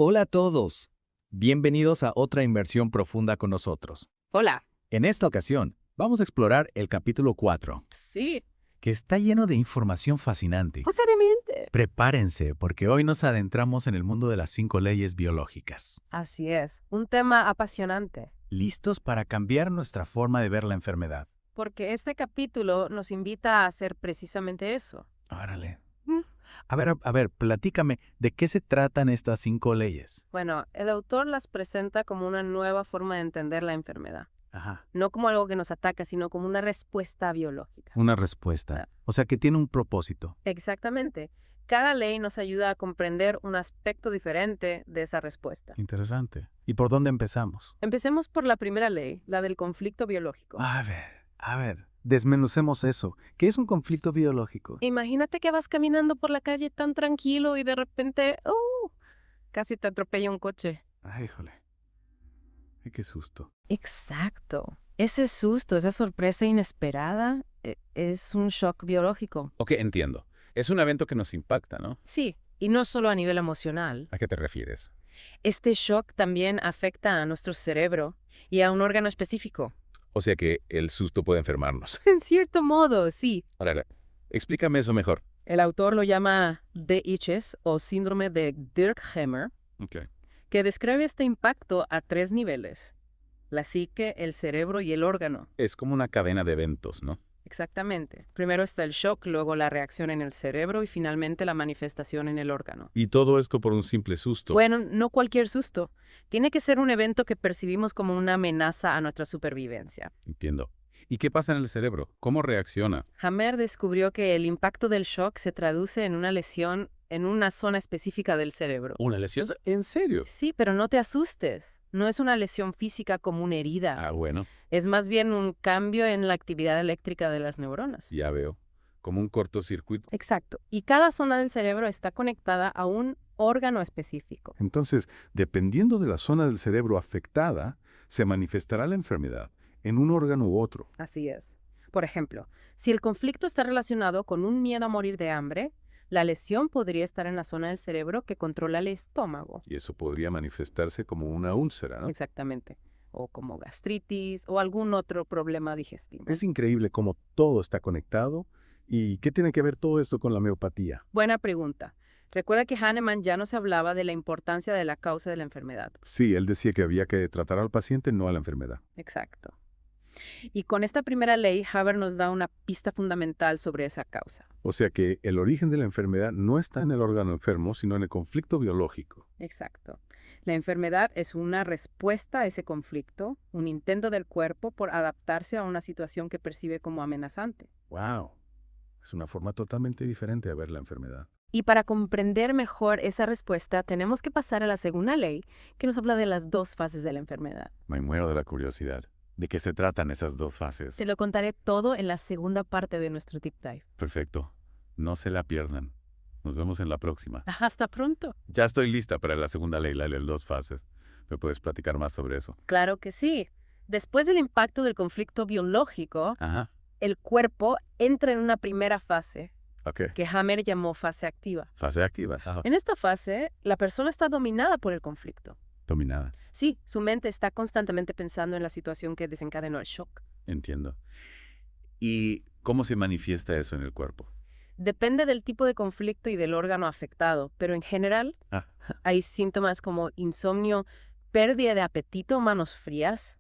Hola a todos. Bienvenidos a otra inmersión profunda con nosotros. Hola. En esta ocasión, vamos a explorar el capítulo 4, Sí, que está lleno de información fascinante. seriamente. Prepárense, porque hoy nos adentramos en el mundo de las 5 leyes biológicas. Así es, un tema apasionante, ¿Listos para cambiar nuestra forma de ver la enfermedad? porque este capítulo nos invita a hacer precisamente eso. Órale. Mm. A ver, platícame, ¿de qué se tratan estas 5 leyes? Bueno, el autor las presenta como una nueva forma de entender la enfermedad. Ajá. No como algo que nos ataca, sino como una respuesta biológica. Una respuesta. O sea, que tiene un propósito. Exactamente. Cada ley nos ayuda a comprender un aspecto diferente de esa respuesta. Interesante. ¿Y por dónde empezamos? Empecemos por la primera ley, la del conflicto biológico. A ver, desmenucemos eso. ¿Qué es un conflicto biológico? Imagínate que vas caminando por la calle tan tranquilo y de repente, casi te atropella un coche. Ay, híjole. Ay, qué susto. Exacto. Ese susto, esa sorpresa inesperada, es un shock biológico. Ok, entiendo. Es un evento que nos impacta, ¿no? Sí, y no solo a nivel emocional. ¿A qué te refieres? Este shock también afecta a nuestro cerebro y a un órgano específico. O sea que el susto puede enfermarnos. En cierto modo, sí. Ahora, explícame eso mejor. El autor lo llama DICHES o síndrome de Dirkhammer, Ok. que describe este impacto a 3 niveles: la psique, el cerebro y el órgano. Es como una cadena de eventos, ¿no? Exactamente. Primero está el shock, luego la reacción en el cerebro y finalmente la manifestación en el órgano. Y todo esto por un simple susto. Bueno, no cualquier susto. Tiene que ser un evento que percibimos como una amenaza a nuestra supervivencia. Entiendo. ¿Y qué pasa en el cerebro? ¿Cómo reacciona? Hammer descubrió que el impacto del shock se traduce en una lesión en una zona específica del cerebro. ¿Una lesión? ¿En serio? Sí, pero no te asustes. No es una lesión física como una herida. Ah, bueno, Es más bien un cambio en la actividad eléctrica de las neuronas. ya veo. Como un cortocircuito. Exacto. Y cada zona del cerebro está conectada a un órgano específico. Entonces, dependiendo de la zona del cerebro afectada, se manifestará la enfermedad en un órgano u otro. Así es. Por ejemplo, si el conflicto está relacionado con un miedo a morir de hambre, la lesión podría estar en la zona del cerebro que controla el estómago. Y eso podría manifestarse como una úlcera, ¿no? Exactamente. O como gastritis o algún otro problema digestivo. Es increíble cómo todo está conectado. ¿Y qué tiene que ver todo esto con la homeopatía? Buena pregunta. Recuerda que Hahnemann ya nos hablaba de la importancia de la causa de la enfermedad. Sí, él decía que había que tratar al paciente, no a la enfermedad. Exacto. Y con esta primera ley, Haber nos da una pista fundamental sobre esa causa. O sea que el origen de la enfermedad no está en el órgano enfermo, sino en el conflicto biológico. Exacto. La enfermedad es una respuesta a ese conflicto, un intento del cuerpo por adaptarse a una situación que percibe como amenazante. ¡Wow! Es una forma totalmente diferente de ver la enfermedad. Y para comprender mejor esa respuesta, tenemos que pasar a la segunda ley, que nos habla de las 2 fases de la enfermedad. Me muero de la curiosidad. ¿De qué se tratan esas 2 fases? Te lo contaré todo en la segunda parte de nuestro Deep Dive. Perfecto. No se la pierdan. Nos vemos en la próxima. Hasta pronto. Ya estoy lista para la segunda ley, la de las 2 fases. ¿Me puedes platicar más sobre eso? Claro que sí. Después del impacto del conflicto biológico, Ajá. el cuerpo entra en una primera fase, Ok. que Hammer llamó fase activa. Fase activa. Ajá. En esta fase, la persona está dominada por el conflicto. Dominada. Sí, su mente está constantemente pensando en la situación que desencadenó el shock. Entiendo. ¿Y cómo se manifiesta eso en el cuerpo? Depende del tipo de conflicto y del órgano afectado, pero en general Ah. hay síntomas como insomnio, pérdida de apetito, manos frías.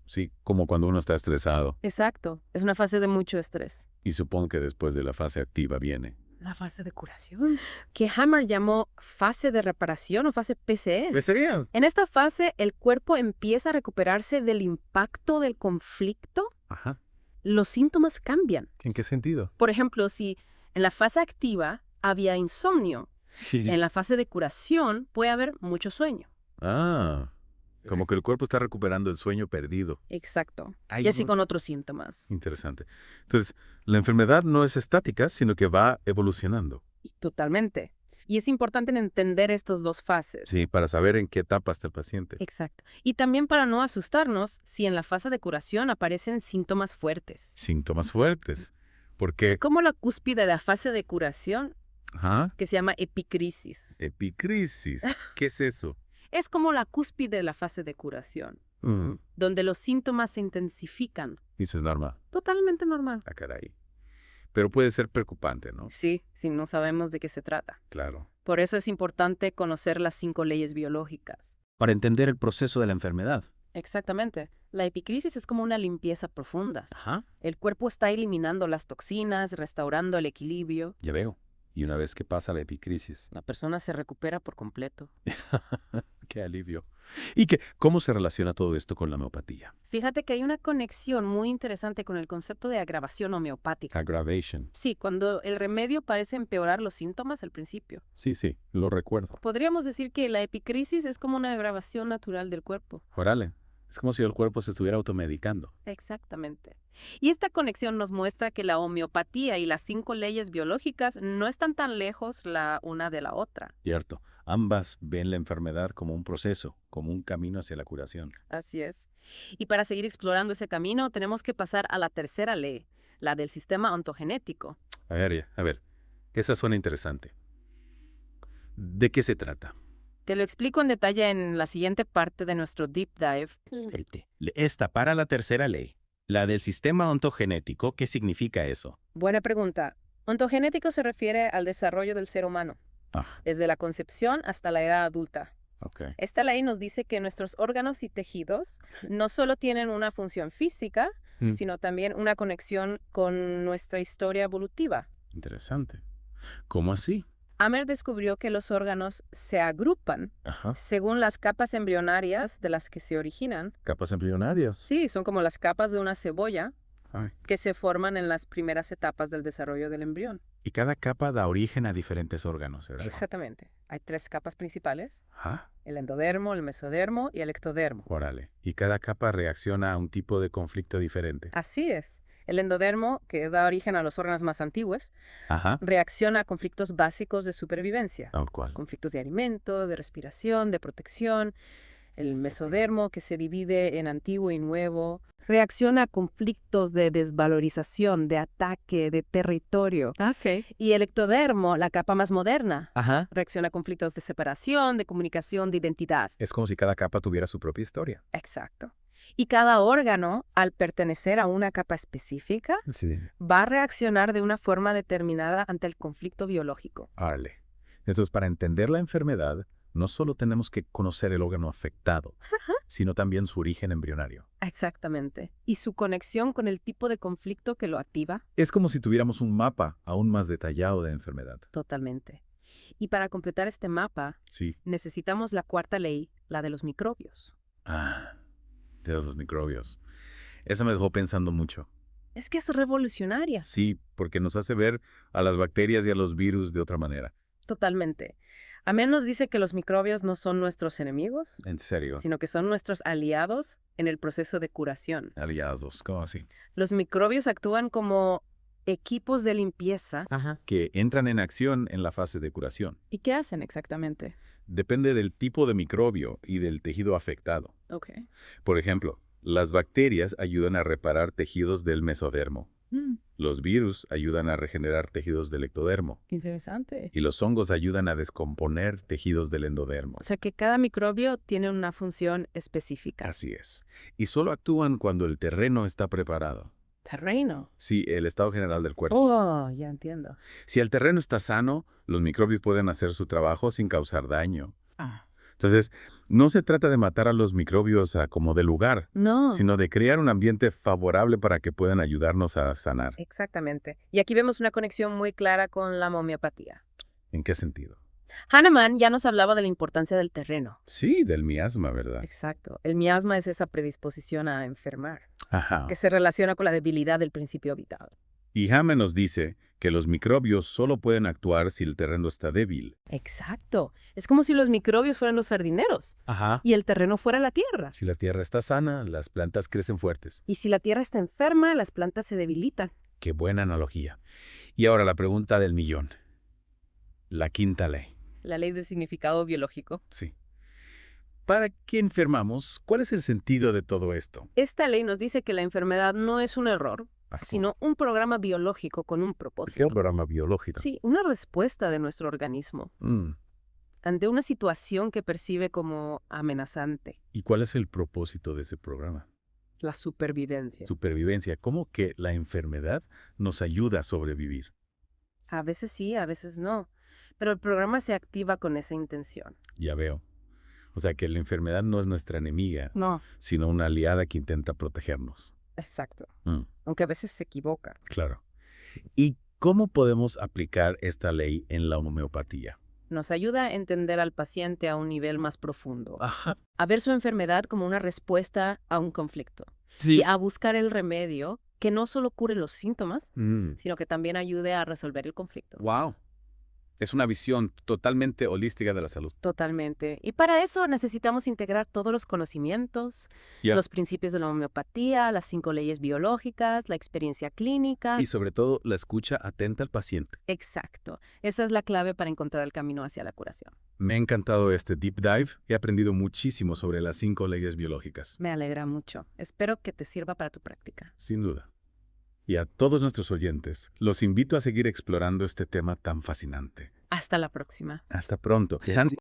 Sí, como cuando uno está estresado. Exacto, es una fase de mucho estrés. Y supongo que después de la fase activa viene. La fase de curación, que Hammer llamó fase de reparación o fase PCE. sería? En esta fase, el cuerpo empieza a recuperarse del impacto del conflicto. Ajá. Los síntomas cambian. ¿En qué sentido? Por ejemplo, si en la fase activa había insomnio, en la fase de curación puede haber mucho sueño. Ah, como que el cuerpo está recuperando el sueño perdido. Exacto. Ay, Y así no- con otros síntomas. Interesante. Entonces, la enfermedad no es estática, sino que va evolucionando. Totalmente. Y es importante entender estas 2 fases. Sí, para saber en qué etapa está el paciente. Exacto. Y también para no asustarnos si en la fase de curación aparecen síntomas fuertes. Síntomas fuertes. Porque, Como la cúspide de la fase de curación, ajá, que se llama epicrisis. epicrisis. ¿Qué es eso? Es como la cúspide de la fase de curación, donde los síntomas se intensifican. Eso es normal. Totalmente normal. Ah, caray. Pero puede ser preocupante, ¿no? Sí, si no sabemos de qué se trata. Claro. Por eso es importante conocer las 5 leyes biológicas. Para entender el proceso de la enfermedad. Exactamente. La epicrisis es como una limpieza profunda. Ajá. El cuerpo está eliminando las toxinas, restaurando el equilibrio. Ya veo. Y una vez que pasa la epicrisis, La persona se recupera por completo. qué alivio. ¿Y cómo se relaciona todo esto con la homeopatía? Fíjate que hay una conexión muy interesante con el concepto de agravación homeopática. Aggravation. Sí, cuando el remedio parece empeorar los síntomas al principio. Sí, lo recuerdo. Podríamos decir que la epicrisis es como una agravación natural del cuerpo. Órale. Es como si el cuerpo se estuviera automedicando. Exactamente. Y esta conexión nos muestra que la homeopatía y las 5 leyes biológicas no están tan lejos la una de la otra. Cierto. Ambas ven la enfermedad como un proceso, como un camino hacia la curación. Así es. Y para seguir explorando ese camino, tenemos que pasar a la tercera ley, la del sistema ontogenético. A ver. Esa suena interesante. ¿De qué se trata? Te lo explico en detalle en la siguiente parte de nuestro deep dive. Esta para la tercera ley, la del sistema ontogenético, ¿qué significa eso? Buena pregunta. Ontogenético se refiere al desarrollo del ser humano, desde la concepción hasta la edad adulta. Ok. Esta ley nos dice que nuestros órganos y tejidos no solo tienen una función física, sino también una conexión con nuestra historia evolutiva. Interesante. ¿Cómo así? Amer descubrió que los órganos se agrupan según las capas embrionarias de las que se originan. ¿Capas embrionarias? Sí, son como las capas de una cebolla Ay. que se forman en las primeras etapas del desarrollo del embrión. Y cada capa da origen a diferentes órganos, ¿verdad? Exactamente. Hay 3 capas principales: Ajá. el endodermo, el mesodermo y el ectodermo. Órale. Y cada capa reacciona a un tipo de conflicto diferente. Así es. El endodermo, que da origen a los órganos más antiguos, Ajá. reacciona a conflictos básicos de supervivencia. Tal cual. Conflictos de alimento, de respiración, de protección. El mesodermo, que se divide en antiguo y nuevo, reacciona a conflictos de desvalorización, de ataque, de territorio. Y el ectodermo, la capa más moderna, Ajá. reacciona a conflictos de separación, de comunicación, de identidad. Es como si cada capa tuviera su propia historia. Exacto. Y cada órgano, al pertenecer a una capa específica, Sí. va a reaccionar de una forma determinada ante el conflicto biológico. Órale. Entonces, para entender la enfermedad, no solo tenemos que conocer el órgano afectado, sino también su origen embrionario. Exactamente. Y su conexión con el tipo de conflicto que lo activa. Es como si tuviéramos un mapa aún más detallado de enfermedad. Totalmente. Y para completar este mapa, Sí. necesitamos la 4ª ley, la de los microbios. De los microbios. Eso me dejó pensando mucho. Es que es revolucionaria. Sí, porque nos hace ver a las bacterias y a los virus de otra manera. Totalmente. Amén nos dice que los microbios no son nuestros enemigos, En serio. sino que son nuestros aliados en el proceso de curación. Aliados, ¿cómo así? Los microbios actúan como equipos de limpieza. Que entran en acción en la fase de curación. ¿Y qué hacen exactamente? Depende del tipo de microbio y del tejido afectado. Ok. Por ejemplo, las bacterias ayudan a reparar tejidos del mesodermo. Los virus ayudan a regenerar tejidos del ectodermo. Interesante. Y los hongos ayudan a descomponer tejidos del endodermo. O sea que cada microbio tiene una función específica. Así es. Y solo actúan cuando el terreno está preparado. Terreno. Sí, el estado general del cuerpo. Oh, ya entiendo. Si el terreno está sano, los microbios pueden hacer su trabajo sin causar daño. Ah. Entonces, no se trata de matar a los microbios a como de lugar, No. sino de crear un ambiente favorable para que puedan ayudarnos a sanar. Exactamente. Y aquí vemos una conexión muy clara con la homeopatía. ¿En qué sentido? Hahnemann ya nos hablaba de la importancia del terreno. Sí, del miasma, ¿verdad? Exacto. El miasma es esa predisposición a enfermar, Ajá. que se relaciona con la debilidad del principio vital. Y Hammond nos dice que los microbios solo pueden actuar si el terreno está débil. Exacto. Es como si los microbios fueran los jardineros Ajá. y el terreno fuera la tierra. Si la tierra está sana, las plantas crecen fuertes. Y si la tierra está enferma, las plantas se debilitan. Qué buena analogía. Y ahora la pregunta del millón. La 5ª ley. La ley del significado biológico. Sí. ¿Para qué enfermamos? ¿Cuál es el sentido de todo esto? Esta ley nos dice que la enfermedad no es un error, sino un programa biológico con un propósito. programa biológico? Sí, una respuesta de nuestro organismo. ante una situación que percibe como amenazante. ¿Y cuál es el propósito de ese programa? La supervivencia. Supervivencia. ¿Cómo que la enfermedad nos ayuda a sobrevivir? A veces sí, a veces no. Pero el programa se activa con esa intención. Ya veo. O sea que la enfermedad no es nuestra enemiga, No, sino una aliada que intenta protegernos. exacto. Mm, Aunque a veces se equivoca. claro. ¿Y cómo podemos aplicar esta ley en la homeopatía? Nos ayuda a entender al paciente a un nivel más profundo. Ajá. A ver su enfermedad como una respuesta a un conflicto. Sí. Y a buscar el remedio que no solo cure los síntomas, Mm, sino que también ayude a resolver el conflicto. wow. Es una visión totalmente holística de la salud. Totalmente. Y para eso necesitamos integrar todos los conocimientos, Ya. los principios de la homeopatía, las 5 leyes biológicas, la experiencia clínica. Y sobre todo, la escucha atenta al paciente. Exacto. Esa es la clave para encontrar el camino hacia la curación. Me ha encantado este deep dive. He aprendido muchísimo sobre las 5 leyes biológicas. Me alegra mucho. Espero que te sirva para tu práctica. Sin duda. Y a todos nuestros oyentes, los invito a seguir explorando este tema tan fascinante. Hasta la próxima. Hasta pronto.